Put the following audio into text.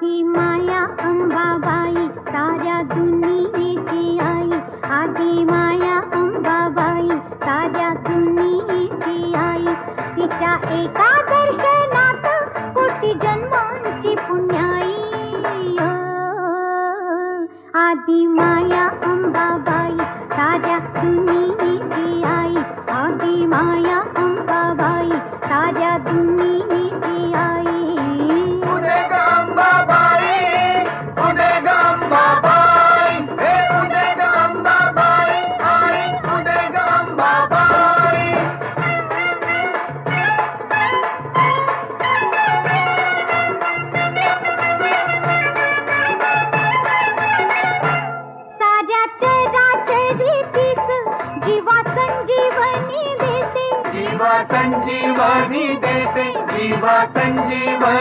आदि माया अंबाबाई साऱ्या दुनियेची आई, आदि माया अंबाबाई साऱ्या दुनियेची आई. तिच्या एका दर्शनात कोटी जन्मांची पुण्याई. आदि माया अंबाबाई साऱ्या दुनियेची आई, आदि माया अंबाबाई साऱ्या दुनियेची आई. उदे ग अंबाबाई, उदे ग अंबाबाई, हे उदे ग अंबाबाई, आई उदे ग अंबाबाई. साऱ्या चराचरीतीच जीवा संजीवनी देते, जीवा संजीवनी देते, जीवा संजीवनी